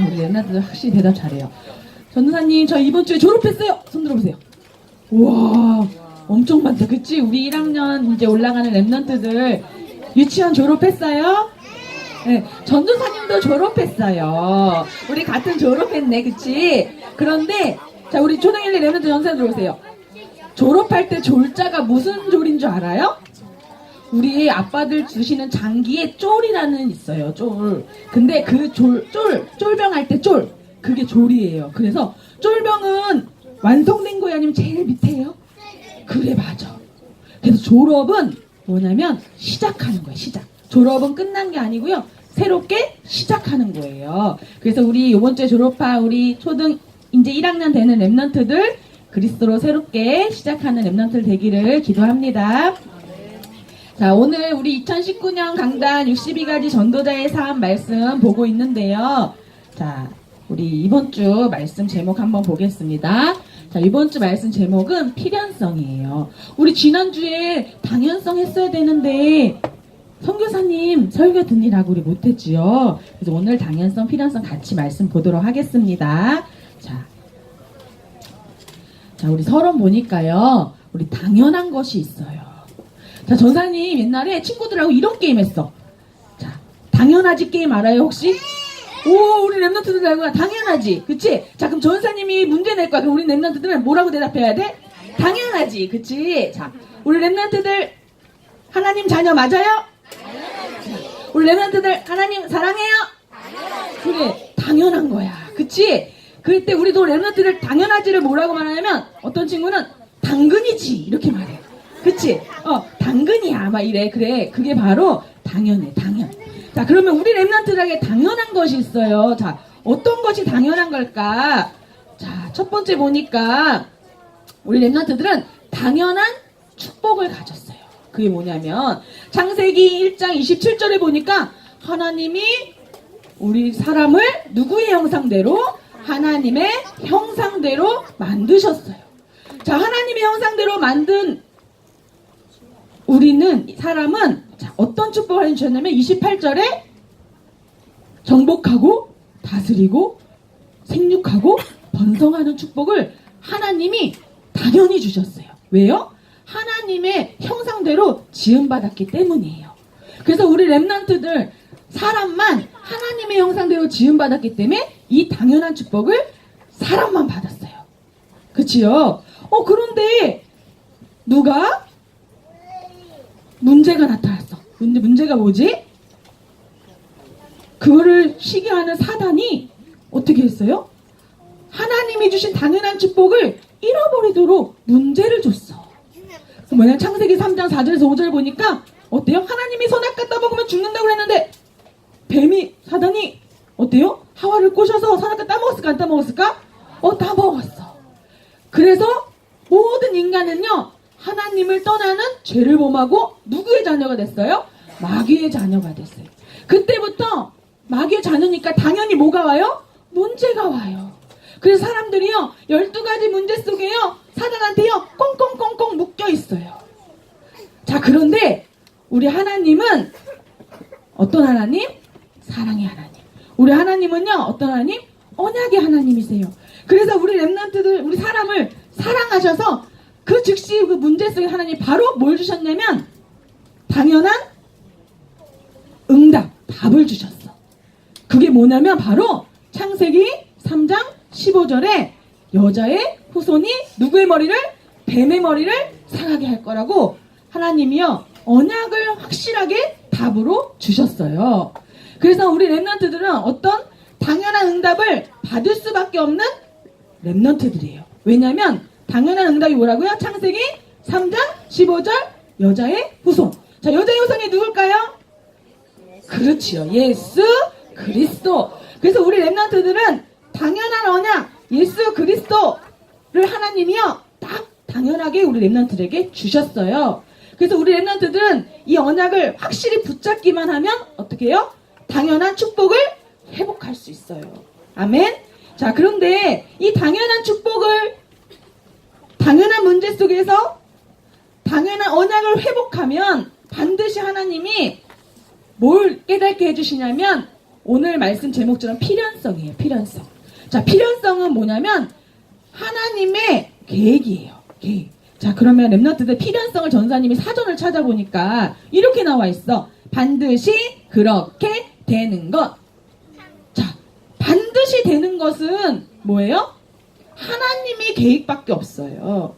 우리 랩런트들 확실히 대답 잘해요. 전도사님, 저 이번 주에 졸업했어요. 손 들어보세요. 우와, 엄청 많다. 그치? 우리 1학년 이제 올라가는 랩런트들 유치원 졸업했어요? 네, 전도사님도 졸업했어요. 우리 같은 졸업했네, 그치? 그런데, 자, 우리 초등 1, 2 랩런트 전사 들어오세요. 졸업할 때 졸자가 무슨 졸인 줄 알아요? 우리 아빠들 주시는 장기에 쫄이라는 있어요, 쫄. 근데 그 쫄병 할 때 쫄. 그게 졸이에요. 그래서 쫄병은 완성된 거야, 아니면 제일 밑에요? 그래, 맞아. 그래서 졸업은 뭐냐면 시작하는 거예요, 시작. 졸업은 끝난 게 아니고요. 새롭게 시작하는 거예요. 그래서 우리 이번 주에 졸업할 우리 초등 이제 1학년 되는 랩런트들 그리스도로 새롭게 시작하는 랩런트들 되기를 기도합니다. 자, 오늘 우리 2019년 강단 62가지 전도자의 삶 말씀 보고 있는데요. 자, 우리 이번 주 말씀 제목 한번 보겠습니다. 자, 이번 주 말씀 제목은 필연성이에요. 우리 지난주에 당연성 했어야 되는데 선교사님 설교 듣느라고 우리 못했지요. 그래서 오늘 당연성, 필연성 같이 말씀 보도록 하겠습니다. 자, 우리 서론 보니까요. 우리 당연한 것이 있어요. 자, 전사님 옛날에 친구들하고 이런 게임 했어. 자, 당연하지 게임 알아요 혹시? 오, 우리 랩런트들 알고 당연하지, 그치? 자, 그럼 전사님이 문제 낼 거야. 그럼 우리 랩런트들은 뭐라고 대답해야 돼? 당연하지, 그치? 자, 우리 랩런트들 하나님 자녀 맞아요? 우리 랩런트들 하나님 사랑해요? 그래, 당연한 거야, 그치? 그럴 때 우리도 랩런트들 당연하지를 뭐라고 말하냐면 어떤 친구는 당근이지 이렇게 말해. 그치? 당근이야 막 이래. 그래, 그게 바로 당연해, 당연. 자, 그러면 우리 랩런트들에게 당연한 것이 있어요. 자, 어떤 것이 당연한 걸까? 자, 첫 번째 보니까 우리 랩런트들은 당연한 축복을 가졌어요. 그게 뭐냐면 창세기 1장 27절에 보니까 하나님이 우리 사람을 누구의 형상대로? 하나님의 형상대로 만드셨어요. 자, 하나님의 형상대로 만든 우리는, 사람은, 자, 어떤 축복을 주셨냐면 28절에 정복하고 다스리고 생육하고 번성하는 축복을 하나님이 당연히 주셨어요. 왜요? 하나님의 형상대로 지음받았기 때문이에요. 그래서 우리 랩런트들 사람만 하나님의 형상대로 지음받았기 때문에 이 당연한 축복을 사람만 받았어요. 그치요? 그런데 누가? 문제가 나타났어. 문제가 뭐지? 그거를 시기하는 사단이 어떻게 했어요? 하나님이 주신 당연한 축복을 잃어버리도록 문제를 줬어. 뭐냐, 창세기 3장 4절에서 5절 보니까 어때요? 하나님이 선악 갖다 먹으면 죽는다고 그랬는데 뱀이, 사단이 어때요? 하와를 꼬셔서 선악과 따먹었을까 안 따먹었을까? 따먹었어. 그래서 모든 인간은요, 하나님을 떠나는 죄를 범하고 누구의 자녀가 됐어요? 마귀의 자녀가 됐어요. 그때부터 마귀의 자녀니까 당연히 뭐가 와요? 문제가 와요. 그래서 사람들이요, 12가지 문제 속에요, 사단한테요, 꽁꽁꽁꽁 묶여 있어요. 자, 그런데 우리 하나님은 어떤 하나님? 사랑의 하나님. 우리 하나님은요, 어떤 하나님? 언약의 하나님이세요. 그래서 우리 랩런트들, 우리 사람을 사랑하셔서 그 즉시 그 문제 속에 하나님 바로 뭘 주셨냐면 당연한 응답, 답을 주셨어. 그게 뭐냐면 바로 창세기 3장 15절에 여자의 후손이 누구의 머리를? 뱀의 머리를 상하게 할 거라고 하나님이요, 언약을 확실하게 답으로 주셨어요. 그래서 우리 랩런트들은 어떤 당연한 응답을 받을 수밖에 없는 랩런트들이에요. 왜냐면 당연한 응답이 뭐라고요? 창세기 3장 15절 여자의 후손. 자, 여자의 후손이 누굴까요? 그렇지요, 예수 그리스도. 그래서 우리 랩런트들은 당연한 언약 예수 그리스도를 하나님이요 딱 당연하게 우리 랩런트들에게 주셨어요. 그래서 우리 랩런트들은 이 언약을 확실히 붙잡기만 하면 어떻게 해요? 당연한 축복을 회복할 수 있어요. 아멘. 자, 그런데 이 당연한 축복을, 당연한 문제 속에서 당연한 언약을 회복하면 반드시 하나님이 뭘 깨닫게 해주시냐면 오늘 말씀 제목처럼 필연성이에요. 필연성. 자, 필연성은 뭐냐면 하나님의 계획이에요. 계획. 자, 그러면 렘넌트들 필연성을 전사님이 사전을 찾아보니까 이렇게 나와 있어. 반드시 그렇게 되는 것. 자, 반드시 되는 것은 뭐예요? 하나님의 계획밖에 없어요.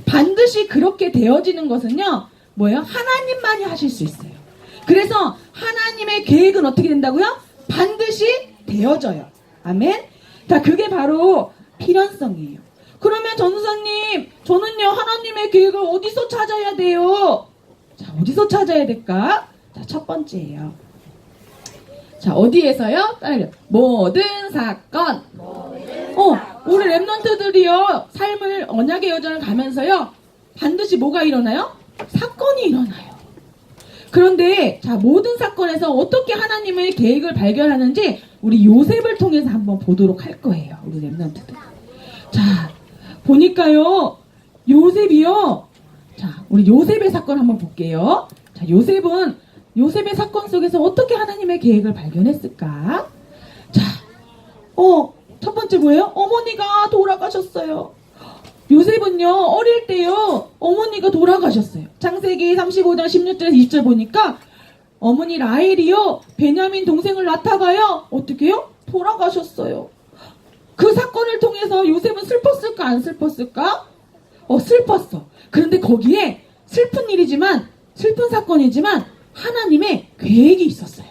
반드시 그렇게 되어지는 것은요, 뭐예요? 하나님만이 하실 수 있어요. 그래서 하나님의 계획은 어떻게 된다고요? 반드시 되어져요. 아멘? 자, 그게 바로 필연성이에요. 그러면 전우사님, 저는요, 하나님의 계획을 어디서 찾아야 돼요? 자, 어디서 찾아야 될까? 자, 첫 번째예요. 자, 어디에서요? 따라요. 모든 사건. 우리 랩런트들이요, 삶을, 언약의 여정을 가면서요, 반드시 뭐가 일어나요? 사건이 일어나요. 그런데, 자, 모든 사건에서 어떻게 하나님의 계획을 발견하는지, 우리 요셉을 통해서 한번 보도록 할 거예요. 우리 랩런트들. 자, 보니까요, 요셉이요. 자, 우리 요셉의 사건 한번 볼게요. 자, 요셉의 사건 속에서 어떻게 하나님의 계획을 발견했을까? 자, 첫 번째 뭐예요? 어머니가 돌아가셨어요. 요셉은요, 어릴 때요, 어머니가 돌아가셨어요. 창세기 35장 16절에서 20절 보니까, 어머니 라헬이요, 베냐민 동생을 낳다가요, 어떻게 해요? 돌아가셨어요. 그 사건을 통해서 요셉은 슬펐을까, 안 슬펐을까? 슬펐어. 그런데 거기에 슬픈 일이지만, 슬픈 사건이지만, 하나님의 계획이 있었어요.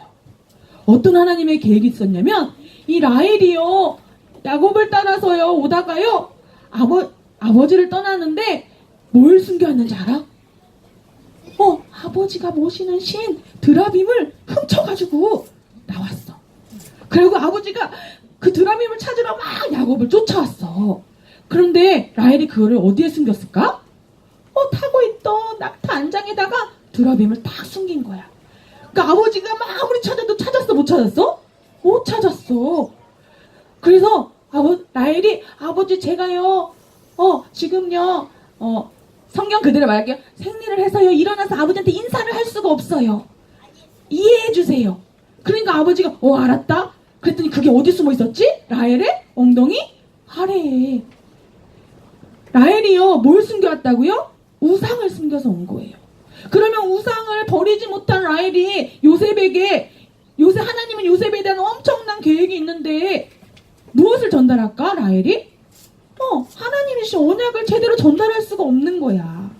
어떤 하나님의 계획이 있었냐면, 이 라헬이요, 야곱을 따라서요, 오다가요, 아버지를 떠나는데, 뭘 숨겨왔는지 알아? 아버지가 모시는 신, 드라빔을 훔쳐가지고 나왔어. 그리고 아버지가 그 드라빔을 찾으러 막 야곱을 쫓아왔어. 그런데 라헬이 그거를 어디에 숨겼을까? 타고 있던 낙타 안장에다가 드라빔을 딱 숨긴 거야. 그러니까 아버지가 막 아무리 찾아도 찾았어, 못 찾았어? 못 찾았어. 그래서 라헬이 아버지 제가요, 지금요, 성경 그대로 말할게요. 생리를 해서요, 일어나서 아버지한테 인사를 할 수가 없어요. 이해해 주세요. 그러니까 아버지가 알았다. 그랬더니 그게 어디 숨어 있었지? 라헬의 엉덩이 아래에. 라헬이요, 뭘 숨겨왔다고요? 우상을 숨겨서 온 거예요. 그러면 우상을 버리지 못한 라헬이 하나님은 요셉에 대한 엄청난 계획이 있는데 무엇을 전달할까? 라헬이? 하나님이신 언약을 제대로 전달할 수가 없는 거야.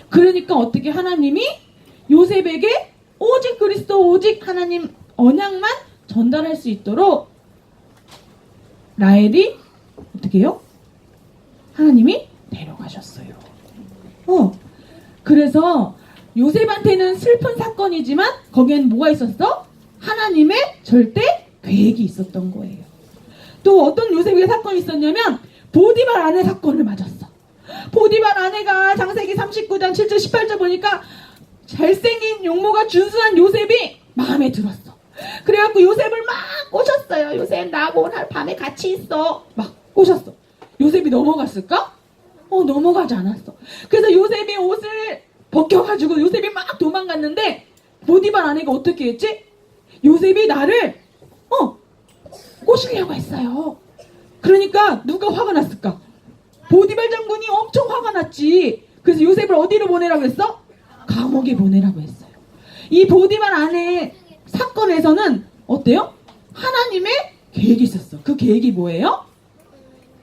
그러니까 어떻게 하나님이 요셉에게 오직 그리스도, 오직 하나님 언약만 전달할 수 있도록 라헬이 어떻게 해요? 하나님이 데려가셨어요. 그래서 요셉한테는 슬픈 사건이지만 거기엔 뭐가 있었어? 하나님의 절대 계획이 있었던 거예요. 또 어떤 요셉의 사건이 있었냐면 보디발 아내 사건을 맞았어. 보디발 아내가 창세기 39장 7절 18절 보니까 잘생긴 용모가 준수한 요셉이 마음에 들었어. 그래갖고 요셉을 막 꼬셨어요. 요셉 나하고 오늘 밤에 같이 있어. 막 꼬셨어. 요셉이 넘어갔을까? 넘어가지 않았어. 그래서 요셉이 옷을 벗겨가지고 요셉이 막 도망갔는데 보디발 아내가 어떻게 했지? 요셉이 나를 꼬시려고 했어요. 그러니까 누가 화가 났을까? 보디발 장군이 엄청 화가 났지. 그래서 요셉을 어디로 보내라고 했어? 감옥에 보내라고 했어요. 이 보디발 아내 사건에서는 어때요? 하나님의 계획이 있었어. 그 계획이 뭐예요?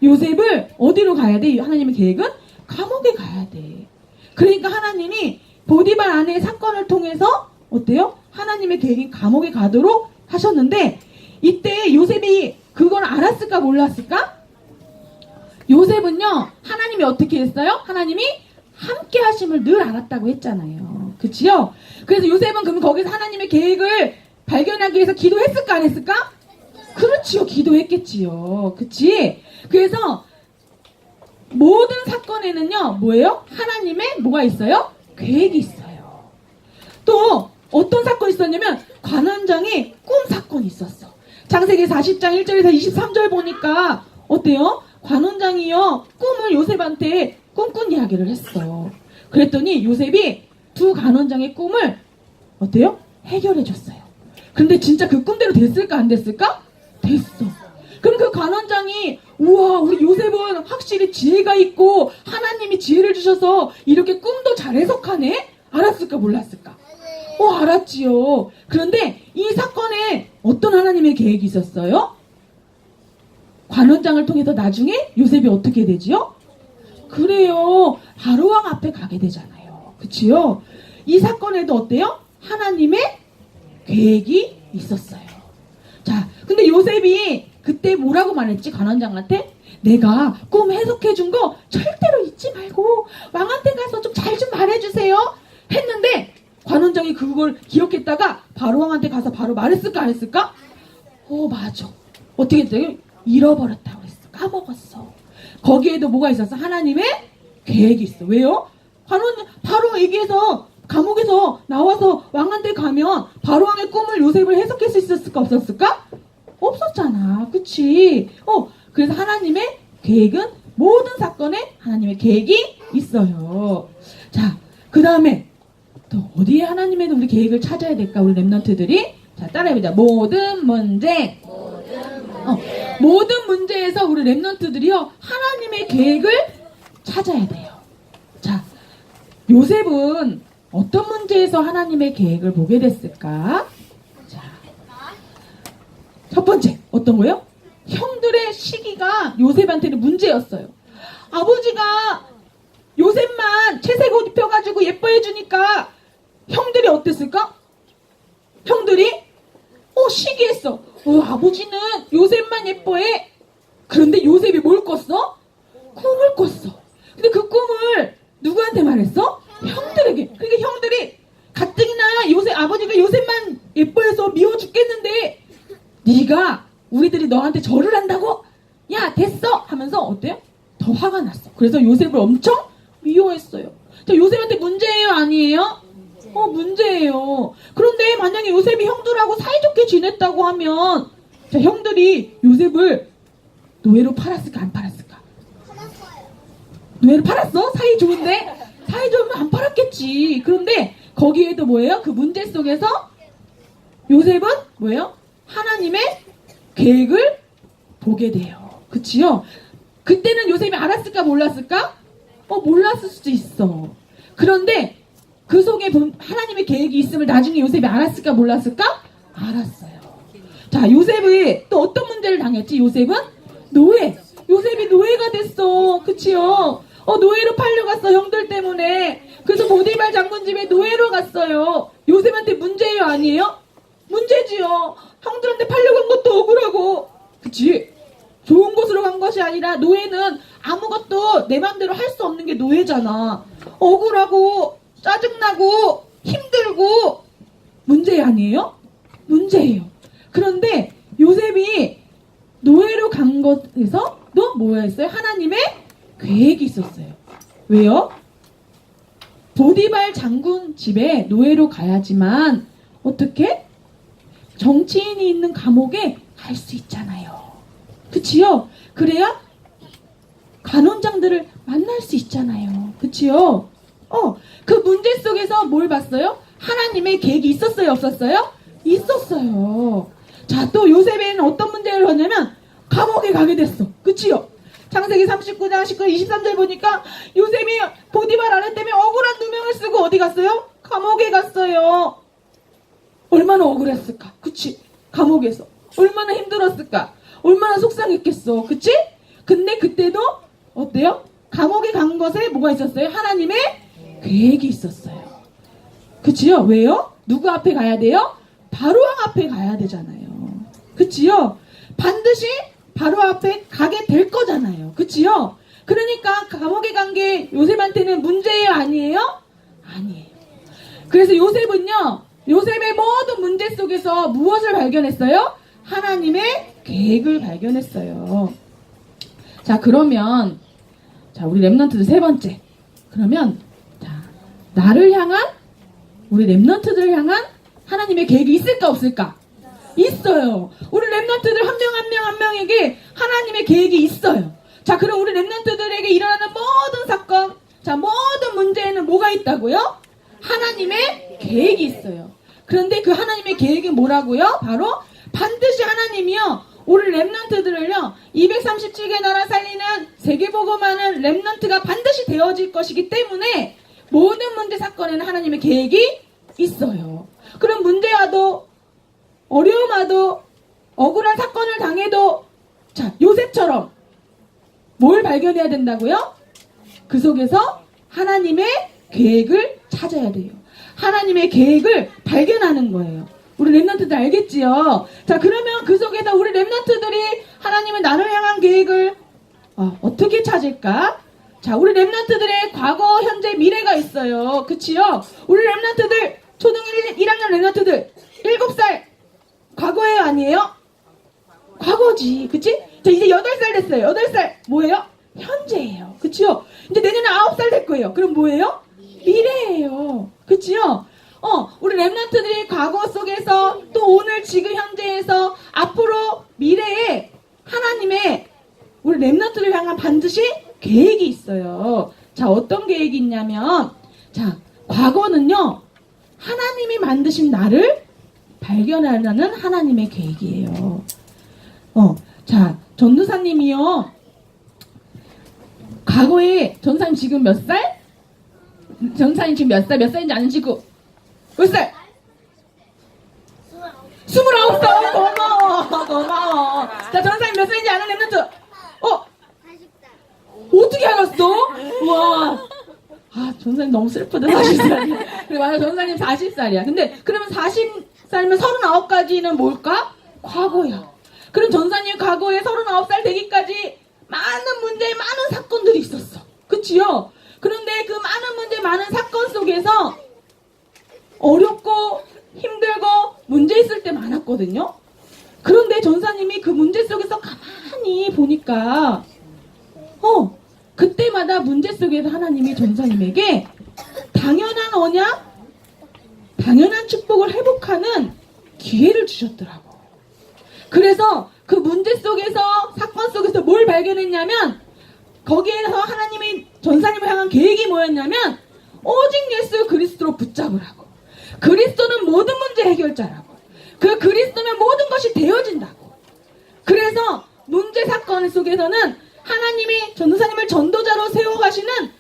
요셉을 어디로 가야 돼? 하나님의 계획은 감옥에 가야 돼. 그러니까 하나님이 보디발 아내의 사건을 통해서 어때요? 하나님의 계획인 감옥에 가도록 하셨는데 이때 요셉이 그걸 알았을까 몰랐을까? 요셉은요, 하나님이 어떻게 했어요? 하나님이 함께 하심을 늘 알았다고 했잖아요. 그치요? 그래서 요셉은 그러면 거기서 하나님의 계획을 발견하기 위해서 기도했을까 안 했을까? 그렇지요. 기도했겠지요. 그치? 그래서 모든 사건에는요, 뭐예요? 하나님의 뭐가 있어요? 계획이 있어요. 또 어떤 사건이 있었냐면 관원장의 꿈 사건이 있었어. 창세기 40장 1절에서 23절 보니까 어때요? 관원장이요, 꿈을 요셉한테 꿈꾼 이야기를 했어. 그랬더니 요셉이 두 관원장의 꿈을 어때요? 해결해 줬어요. 근데 진짜 그 꿈대로 됐을까 안 됐을까? 됐어. 그럼 그 관원장이 우와 우리 요셉은 확실히 지혜가 있고 하나님이 지혜를 주셔서 이렇게 꿈도 잘 해석하네? 알았을까 몰랐을까? 알았지요. 그런데 이 사건에 어떤 하나님의 계획이 있었어요? 관원장을 통해서 나중에 요셉이 어떻게 되지요? 그래요. 바로왕 앞에 가게 되잖아요. 그치요? 이 사건에도 어때요? 하나님의 계획이 있었어요. 자, 근데 요셉이 그때 뭐라고 말했지? 관원장한테? 내가 꿈 해석해 준 거 절대로 잊지 말고 왕한테 가서 좀 잘 좀 말해주세요. 했는데 관원장이 그걸 기억했다가 바로왕한테 가서 바로 말했을까 안 했을까? 맞아. 어떻게 했어요? 잃어버렸다고 그랬어. 까먹었어. 거기에도 뭐가 있었어? 하나님의 계획이 있어. 왜요? 관원장 바로 얘기해서 감옥에서 나와서 왕한테 가면 바로왕의 꿈을 요셉을 해석할 수 있었을까 없었을까? 없었잖아. 그치? 그래서 하나님의 계획은 모든 사건에 하나님의 계획이 있어요. 자, 그 다음에 또 어디에 하나님의 우리 계획을 찾아야 될까? 우리 랩런트들이 자, 따라해보자. 모든 문제. 모든 문제에서 우리 랩런트들이요 하나님의 계획을 찾아야 돼요. 자, 요셉은 어떤 문제에서 하나님의 계획을 보게 됐을까? 자, 첫 번째 어떤 거요? 형들의 시기가 요셉한테는 문제였어요. 아버지가 요셉만 채색 옷 입혀가지고 예뻐해 주니까 형들이 어땠을까? 형들이 시기했어. 아버지는 요셉만 예뻐해. 그런데 요셉이 뭘 꿨어? 꿈을 꿨어. 근데 그 꿈을 누구한테 말했어? 형들에게. 그러니까 형들이 가뜩이나 아버지가 요셉만 예뻐해서 미워 죽겠는데 네가 우리들이 너한테 절을 한다고? 야 됐어 하면서 어때요? 더 화가 났어. 그래서 요셉을 엄청 미워했어요. 자, 요셉한테 문제예요 아니에요? 문제예요. 그런데 만약에 요셉이 형들하고 사이좋게 지냈다고 하면 자, 형들이 요셉을 노예로 팔았을까 안 팔았을까? 팔았어요. 노예로 팔았어? 사이 좋은데? 사이 좋으면 안 팔았겠지. 그런데 거기에도 뭐예요? 그 문제 속에서 요셉은 뭐예요? 하나님의 계획을 보게 돼요. 그치요? 그때는 요셉이 알았을까 몰랐을까? 몰랐을 수도 있어. 그런데 그 속에 하나님의 계획이 있음을 나중에 요셉이 알았을까 몰랐을까? 알았어요. 자, 요셉이 또 어떤 문제를 당했지? 요셉은 노예. 요셉이 노예가 됐어. 그치요? 노예로 팔려갔어. 형들 때문에. 그래서 보디발 장군 집에 노예로 갔어요. 요셉한테 문제예요 아니에요? 문제지요. 형들한테 팔려간 것도 억울하고. 그치? 좋은 곳으로 간 것이 아니라 노예는 아무것도 내 맘대로 할 수 없는 게 노예잖아. 억울하고 짜증나고 힘들고 문제 아니에요? 문제예요. 그런데 요셉이 노예로 간 것에서 또 뭐였어요? 하나님의 계획이 있었어요. 왜요? 보디발 장군 집에 노예로 가야지만 어떻게? 정치인이 있는 감옥에 갈 수 있잖아요. 그치요? 그래야 관원장들을 만날 수 있잖아요. 그치요? 그 문제 속에서 뭘 봤어요? 하나님의 계획이 있었어요? 없었어요? 있었어요. 자, 또 요셉에는 어떤 문제를 봤냐면 감옥에 가게 됐어. 그치요? 창세기 39장 19, 23절 보니까 요셉이 보디발 아내 때문에 억울한 누명을 쓰고 어디 갔어요? 감옥에 갔어요. 얼마나 억울했을까? 그치? 감옥에서. 얼마나 힘들었을까? 얼마나 속상했겠어. 그치? 근데 그때도 어때요? 감옥에 간 것에 뭐가 있었어요? 하나님의 계획이 있었어요. 그치요? 왜요? 누구 앞에 가야 돼요? 바로왕 앞에 가야 되잖아요. 그치요? 반드시 바로 앞에 가게 될 거잖아요. 그치요? 그러니까 감옥에 간 게 요셉한테는 문제예요? 아니에요? 아니에요. 그래서 요셉은요, 요셉의 모든 문제 속에서 무엇을 발견했어요? 하나님의 계획을 발견했어요. 자, 그러면 자, 우리 랩런트들 세 번째. 그러면 자, 나를 향한 우리 랩런트들을 향한 하나님의 계획이 있을까 없을까? 있어요. 우리 랩런트들 한 명 한 명 한 명에게 하나님의 계획이 있어요. 자, 그럼 우리 랩런트들에게 일어나는 모든 사건, 자, 모든 문제에는 뭐가 있다고요? 하나님의 계획이 있어요. 그런데 그 하나님의 계획이 뭐라고요? 바로 반드시 하나님이요, 우리 렘넌트들을요 237개 나라 살리는 세계복음하는 렘넌트가 반드시 되어질 것이기 때문에 모든 문제 사건에는 하나님의 계획이 있어요. 그럼 문제 와도 어려움 와도 억울한 사건을 당해도 자, 요셉처럼 뭘 발견해야 된다고요? 그 속에서 하나님의 계획을 찾아야 돼요. 하나님의 계획을 발견하는 거예요. 우리 렘넌트들 알겠지요? 자, 그러면 그 속에서 우리 렘넌트들이 하나님의 나를 향한 계획을 어떻게 찾을까? 자, 우리 렘넌트들의 과거, 현재, 미래가 있어요. 그치요? 우리 렘넌트들, 초등 1학년 렘넌트들 7살 과거예요, 아니에요? 과거지. 그치? 자, 이제 8살 됐어요. 8살 뭐예요? 현재예요. 그치요? 이제 내년에 9살 될 거예요. 그럼 뭐예요? 미래예요. 그치요? 우리 렘넌트들이 과거 속에서 또 오늘 지금 현재에서 앞으로 미래에 하나님의 우리 렘넌트를 향한 반드시 계획이 있어요. 자, 어떤 계획이 있냐면, 자, 과거는요 하나님이 만드신 나를 발견하려는 하나님의 계획이에요. 자, 전도사님이요 과거에 전사님 지금 몇 살? 전사님 지금 몇 살인지 아는지고 몇 살? 29살. 고마워. 자, 전사님 몇 살인지 아는 렘넌트. 40살. 어떻게 알았어? 와. 전사님 너무 슬프다. 40살이야. 그래, 맞아. 전사님 40살이야. 근데 그러면 40살이면 39까지는 뭘까? 과거야. 그럼 전사님 과거에 39살 되기까지 많은 문제, 많은 사건들이 있었어. 그치요? 그런데 그 많은 문제, 많은 사건 속에서 어렵고 힘들고 문제 있을 때 많았거든요. 그런데 전사님이 그 문제 속에서 가만히 보니까 그때마다 문제 속에서 하나님이 전사님에게 당연한 언약, 당연한 축복을 회복하는 기회를 주셨더라고. 그래서 그 문제 속에서, 사건 속에서 뭘 발견했냐면, 거기에서 하나님이 전사님을 향한 계획이 뭐였냐면 오직 예수 그리스도로 붙잡으라고. 그리스도는 모든 문제 해결자라고. 그 그리스도면 모든 것이 되어진다고. 그래서 문제 사건 속에서는 하나님이 전도사님을 전도자로 세워가시는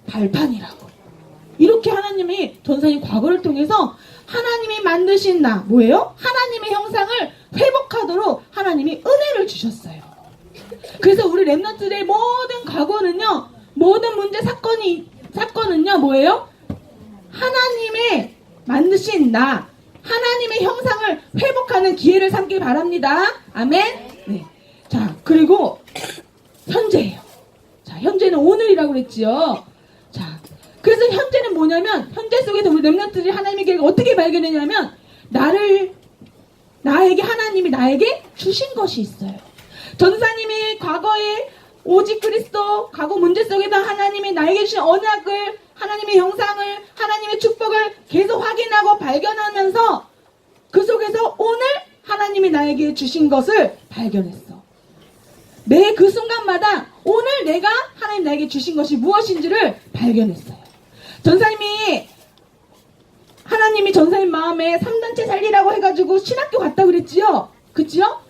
발판이라고. 이렇게 하나님이 전도사님 과거를 통해서 하나님이 만드신 나, 뭐예요? 하나님의 형상을 회복하도록 하나님이 은혜를 주셨어요. 그래서 우리 렘넌트들의 모든 과거는요, 모든 문제 사건은요, 뭐예요? 하나님의 만드신 나, 하나님의 형상을 회복하는 기회를 삼길 바랍니다. 아멘? 네. 자, 그리고 현재예요. 자, 현재는 오늘이라고 그랬지요. 자, 그래서 현재는 뭐냐면, 현재 속에서 우리 렘넌트들이 하나님의 계획을 어떻게 발견했냐면, 나에게 하나님이 나에게 주신 것이 있어요. 전사님이 과거에 오직 그리스도, 과거 문제 속에서 하나님이 나에게 주신 언약을, 하나님의 형상을, 하나님의 축복을 계속 확인하고 발견하면서 그 속에서 오늘 하나님이 나에게 주신 것을 발견했어. 매 그 순간마다 오늘 내가 하나님 나에게 주신 것이 무엇인지를 발견했어요. 하나님이 전사님 마음에 3단체 살리라고 해가지고 신학교 갔다 그랬지요? 그치요?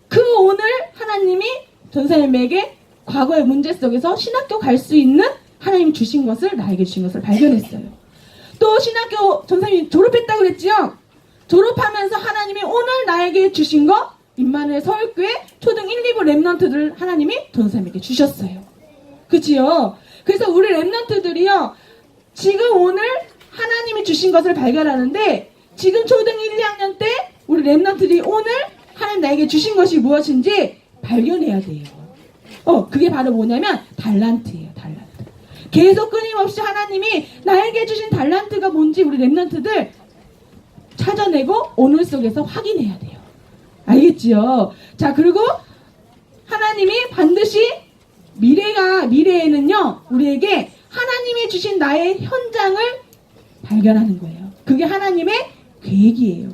그 오늘 하나님이 전사님에게 과거의 문제 속에서 신학교 갈 수 있는 하나님이 주신 것을, 나에게 주신 것을 발견했어요. 또 신학교 전사님이 졸업했다 그랬지요? 졸업하면서 하나님이 오늘 나에게 주신 거, 임마누엘 서울교회 초등 1, 2부 렘넌트들 하나님이 전사님에게 주셨어요. 그치요? 그래서 우리 렘넌트들이요, 지금 오늘 하나님이 주신 것을 발견하는데, 지금 초등 1, 2학년 때 우리 렘넌트들이 오늘 하나님 나에게 주신 것이 무엇인지 발견해야 돼요. 그게 바로 뭐냐면 달란트예요. 달란트. 계속 끊임없이 하나님이 나에게 주신 달란트가 뭔지 우리 렘넌트들 찾아내고 오늘 속에서 확인해야 돼요. 알겠지요? 자, 그리고 하나님이 반드시 미래에는요, 우리에게 하나님이 주신 나의 현장을 발견하는 거예요. 그게 하나님의 계획이에요.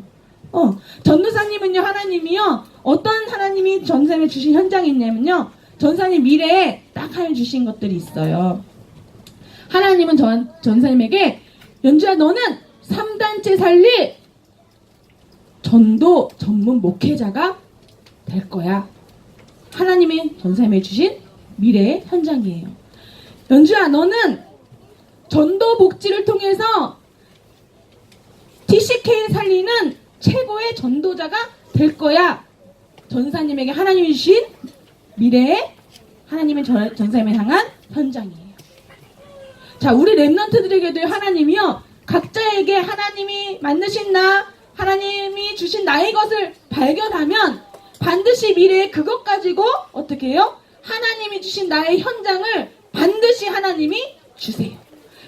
전도사님은요, 하나님이요, 어떤 하나님이 전사님에 주신 현장이 있냐면요, 전사님 미래에 딱 하나 주신 것들이 있어요. 하나님은 전사님에게, 연주야, 너는 3단체 살릴 전도 전문 목회자가 될 거야. 하나님이 전사님에 주신 미래의 현장이에요. 연주야, 너는 전도 목지를 통해서 TCK 살리는 최고의 전도자가 될 거야. 전사님에게 하나님이 주신 미래의 하나님의 전사님을 향한 현장이에요. 자, 우리 렘넌트들에게도 하나님이요, 각자에게 하나님이 만드신 나, 하나님이 주신 나의 것을 발견하면 반드시 미래에 그것 가지고 어떻게 해요? 하나님이 주신 나의 현장을 반드시 하나님이 주세요.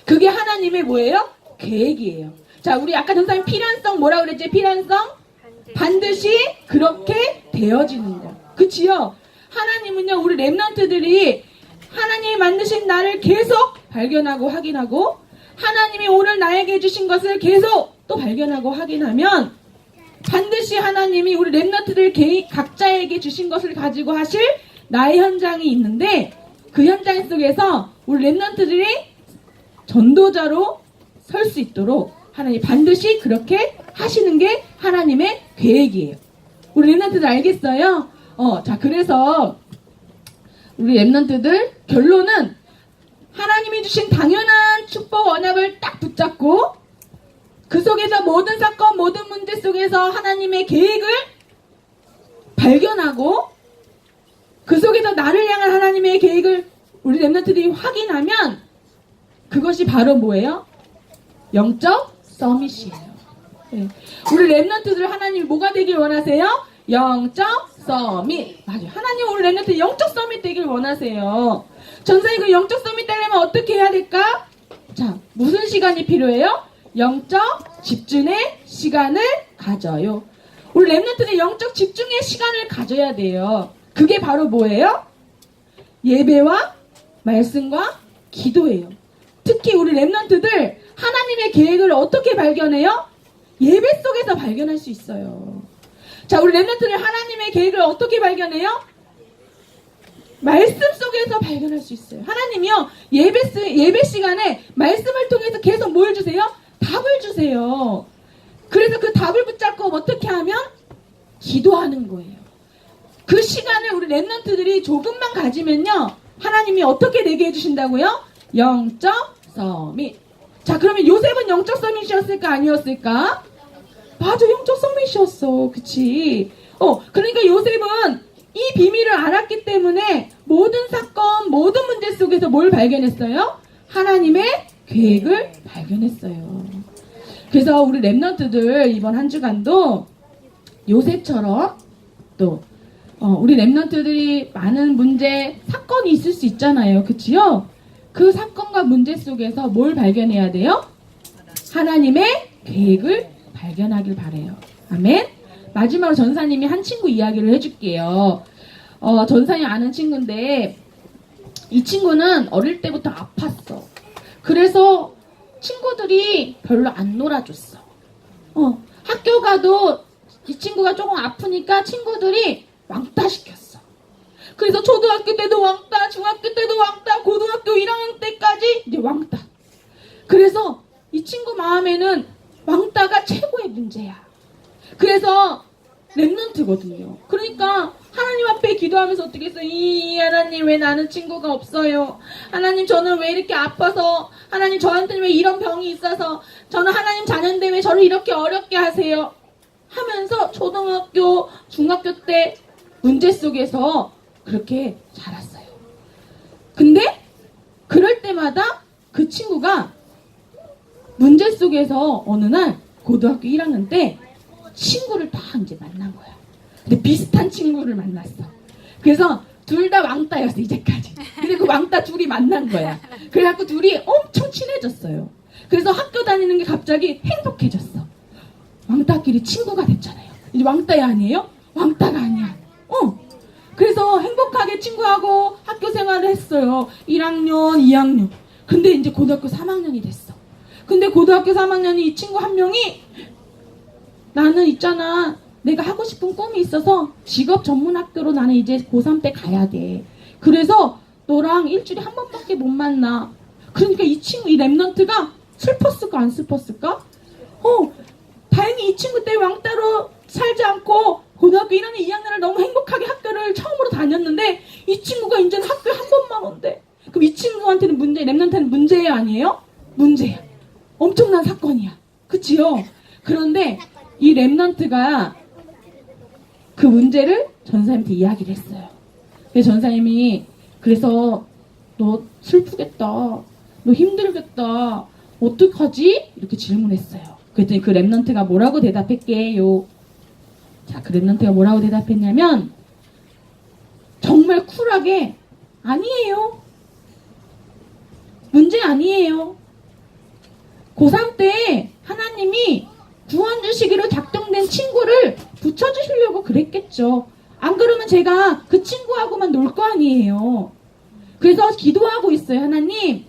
그게 하나님의 뭐예요? 계획이에요. 자, 우리 아까 전사님 필연성 뭐라고 그랬지? 필연성? 반드시 그렇게 되어지는 거. 그치요? 하나님은요, 우리 렘넌트들이 하나님이 만드신 나를 계속 발견하고 확인하고, 하나님이 오늘 나에게 주신 것을 계속 또 발견하고 확인하면 반드시 하나님이 우리 렘넌트들 각자에게 주신 것을 가지고 하실 나의 현장이 있는데, 그 현장 속에서 우리 렘넌트들이 전도자로 설 수 있도록 하나님 반드시 그렇게 하시는 게 하나님의 계획이에요. 우리 렘넌트들 알겠어요? 자, 그래서 우리 렘넌트들 결론은 하나님이 주신 당연한 축복 언약을 딱 붙잡고, 그 속에서 모든 사건, 모든 문제 속에서 하나님의 계획을 발견하고, 그 속에서 나를 향한 하나님의 계획을 우리 렘넌트들이 확인하면 그것이 바로 뭐예요? 영적 서밋이에요. 네. 우리 렘넌트들 하나님이 뭐가 되길 원하세요? 영적 서밋. 맞아요. 하나님 우리 렘넌트 영적 서밋 되길 원하세요. 전사님, 그 영적 서밋 되려면 어떻게 해야 될까? 자, 무슨 시간이 필요해요? 영적 집중의 시간을 가져요. 우리 렘넌트는 영적 집중의 시간을 가져야 돼요. 그게 바로 뭐예요? 예배와 말씀과 기도예요. 특히 우리 렘넌트들 하나님의 계획을 어떻게 발견해요? 예배 속에서 발견할 수 있어요. 자, 우리 렘넌트들 하나님의 계획을 어떻게 발견해요? 말씀 속에서 발견할 수 있어요. 하나님이요, 예배 시간에 말씀을 통해서 계속 뭘 주세요? 답을 주세요. 그래서 그 답을 붙잡고 어떻게 하면? 기도하는 거예요. 그 시간을 우리 렘넌트들이 조금만 가지면요, 하나님이 어떻게 되게 해주신다고요? 영적 서밋. 자, 그러면 요셉은 영적 서밋이었을까 아니었을까? 맞아, 영적 서밋이었어. 그치? 그러니까 요셉은 이 비밀을 알았기 때문에 모든 사건, 모든 문제 속에서 뭘 발견했어요? 하나님의 계획을 발견했어요. 그래서 우리 렘넌트들 이번 한 주간도 요셉처럼 또 우리 렘넌트들이 많은 문제, 사건이 있을 수 있잖아요. 그치요? 그 사건과 문제 속에서 뭘 발견해야 돼요? 하나님의 계획을 발견하길 바래요. 아멘. 마지막으로 전사님이 한 친구 이야기를 해줄게요. 전사님 아는 친구인데, 이 친구는 어릴 때부터 아팠어. 그래서 친구들이 별로 안 놀아줬어. 학교 가도 이 친구가 조금 아프니까 친구들이 왕따 시켰어. 그래서 초등학교 때도 왕따, 중학교 때도 왕따, 고등학교 1학년 때까지 이제 왕따. 그래서 이 친구 마음에는 왕따가 최고의 문제야. 그래서 렘넌트거든요. 그러니까 하나님 앞에 기도하면서 어떻게 했어요? 하나님, 왜 나는 친구가 없어요? 하나님, 저는 왜 이렇게 아파서, 하나님 저한테는 왜 이런 병이 있어서, 저는 하나님 자녀인데 왜 저를 이렇게 어렵게 하세요? 하면서 초등학교, 중학교 때 문제 속에서 그렇게 자랐어요. 근데 그럴 때마다 그 친구가 문제 속에서 어느 날 고등학교 1학년 때 친구를 다 이제 만난 거야. 근데 비슷한 친구를 만났어. 그래서 둘 다 왕따였어, 이제까지. 근데 그 왕따 둘이 만난 거야. 그래갖고 둘이 엄청 친해졌어요. 그래서 학교 다니는 게 갑자기 행복해졌어. 왕따끼리 친구가 됐잖아요. 이제 왕따야 아니에요? 왕따가 아니야. 그래서 행복하게 친구하고 학교 생활을 했어요. 1학년, 2학년. 근데 이제 고등학교 3학년이 됐어. 근데 고등학교 3학년이 이 친구 한 명이, 나는 있잖아, 내가 하고 싶은 꿈이 있어서 직업 전문학교로 나는 이제 고3 때 가야 돼. 그래서 너랑 일주일에 한 번밖에 못 만나. 그러니까 이 친구, 이 렘넌트가 슬펐을까 안 슬펐을까? 다행히 이 친구 때 왕따로 살지 않고 고등학교 1학년 2학년을 너무 행복하게 학교를 처음으로 다녔는데 이 친구가 이제는 학교에 한 번만 온대. 그럼 이 친구한테는 랩런트한테는 문제예요, 아니에요? 문제야. 엄청난 사건이야. 그치요? 그런데 이 랩런트가 그 문제를 전사님한테 이야기를 했어요. 그래서 전사님이 그래서 너 슬프겠다. 너 힘들겠다. 어떡하지? 이렇게 질문했어요. 그랬더니 그 랩런트가 뭐라고 대답했게요? 자, 그 랩런트가 뭐라고 대답했냐면 정말 쿨하게 아니에요. 문제 아니에요. 고3 때 하나님이 구원 주시기로 작정된 친구를 붙여주시려고 그랬겠죠. 안 그러면 제가 그 친구하고만 놀 거 아니에요. 그래서 기도하고 있어요. 하나님,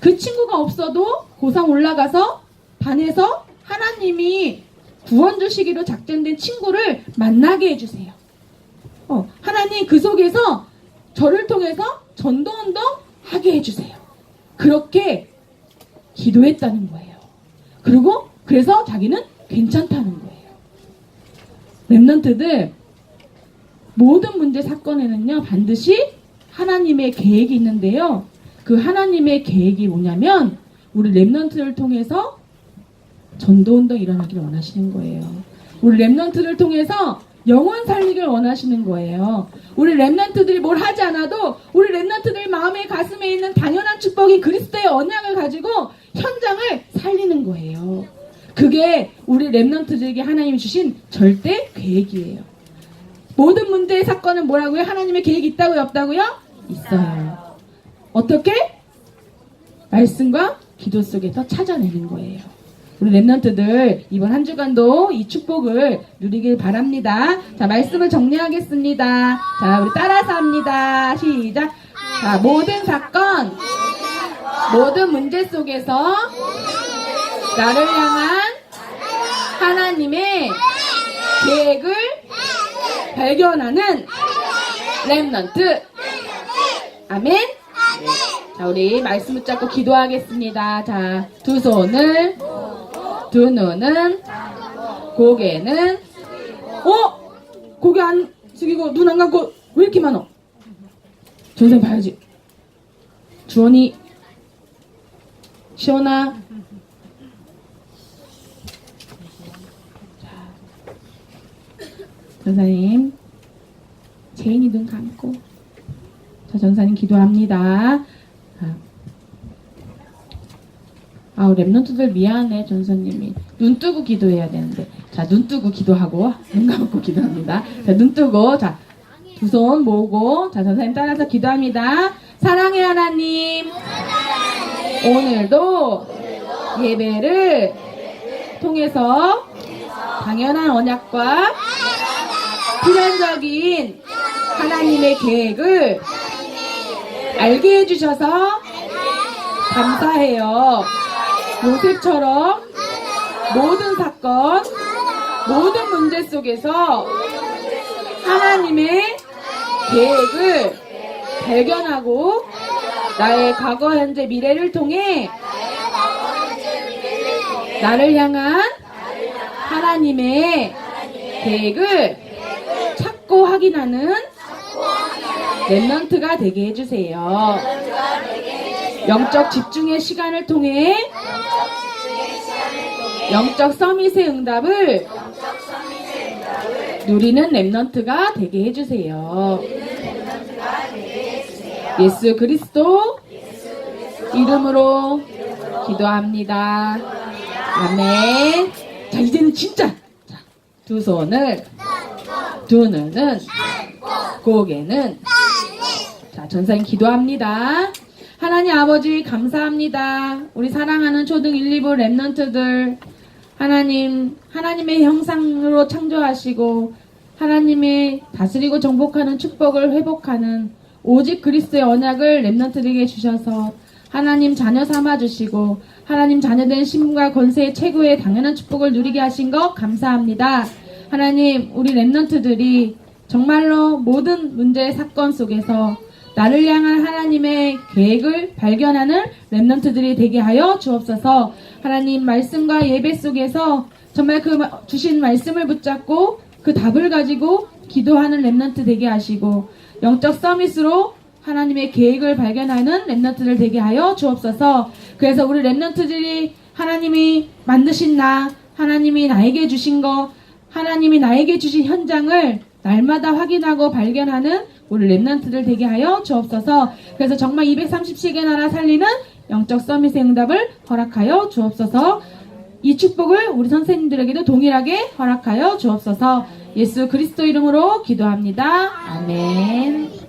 그 친구가 없어도 고3 올라가서 반에서 하나님이 구원 주시기로 작정된 친구를 만나게 해주세요. 하나님 그 속에서 저를 통해서 전도운동 하게 해주세요. 그렇게 기도했다는 거예요. 그리고 그래서 자기는 괜찮다는 거예요. 랩런트들 모든 문제 사건에는요 반드시 하나님의 계획이 있는데요. 그 하나님의 계획이 뭐냐면 우리 랩런트를 통해서 전도운동이 일어나기를 원하시는 거예요. 우리 랩런트를 통해서 영혼 살리기를 원하시는 거예요. 우리 랩런트들이 뭘 하지 않아도 우리 랩런트들 마음에 가슴에 있는 당연한 축복인 그리스도의 언약을 가지고 현장을 살리는 거예요. 그게 우리 랩런트들에게 하나님이 주신 절대 계획이에요. 모든 문제의 사건은 뭐라고요? 하나님의 계획이 있다고요? 없다고요? 있어요. 어떻게? 말씀과 기도 속에서 찾아내는 거예요. 우리 랩런트들 이번 한 주간도 이 축복을 누리길 바랍니다. 자, 말씀을 정리하겠습니다. 자, 우리 따라서 합니다. 시작. 자, 모든 사건, 모든 문제 속에서 나를 향한 하나님의 계획을 발견하는 랩런트. 아멘. 자, 우리 말씀 붙잡고 기도하겠습니다. 자, 두 손을, 두 눈은, 고개는, 고개 안 숙이고 눈 안 감고 왜 이렇게 많어? 전생 봐야지. 주원이, 시원아. 전사님, 제인이 눈 감고. 자, 전사님 기도합니다. 랩런트들 미안해, 전사님이. 눈 뜨고 기도해야 되는데. 자, 눈 뜨고 기도하고, 눈 감고 기도합니다. 자, 눈 뜨고, 자, 두 손 모으고, 자, 전사님 따라서 기도합니다. 사랑의 하나님, 오늘도 예배를 통해서 당연한 언약과 필연적인 하나님의 계획을 알게 해주셔서 감사해요. 요셉처럼 모든 사건, 모든 문제 속에서 하나님의 계획을 발견하고 나의 과거, 현재, 미래를 통해 나를 향한 하나님의 계획을 찾고 확인하는 랩런트가 되게 해주세요. 영적 집중의 시간을 통해 영적 서밋의 응답을 누리는 랩런트가 되게 해주세요. 예수 그리스도 이름으로 기도합니다. 아멘. 자, 이제는 진짜. 자, 두 손을, 두 눈은, 고개는. 자, 전사님 기도합니다. 하나님 아버지 감사합니다. 우리 사랑하는 초등 1, 2부 랩런트들 하나님, 하나님의 형상으로 창조하시고 하나님의 다스리고 정복하는 축복을 회복하는 오직 그리스도의 언약을 랩런트들에게 주셔서 하나님 자녀 삼아주시고 하나님 자녀된 신분과 권세의 최고의 당연한 축복을 누리게 하신 것 감사합니다. 하나님, 우리 랩런트들이 정말로 모든 문제 사건 속에서 나를 향한 하나님의 계획을 발견하는 렘넌트들이 되게 하여 주옵소서. 하나님 말씀과 예배 속에서 정말 그 주신 말씀을 붙잡고 그 답을 가지고 기도하는 렘넌트 되게 하시고 영적 서밋으로 하나님의 계획을 발견하는 렘넌트들 되게 하여 주옵소서. 그래서 우리 렘넌트들이 하나님이 만드신 나, 하나님이 나에게 주신 거, 하나님이 나에게 주신 현장을 날마다 확인하고 발견하는 우리 렘넌트들 되게 하여 주옵소서. 그래서 정말 237개 나라 살리는 영적 서밋의 응답을 허락하여 주옵소서. 이 축복을 우리 선생님들에게도 동일하게 허락하여 주옵소서. 예수 그리스도 이름으로 기도합니다. 아멘.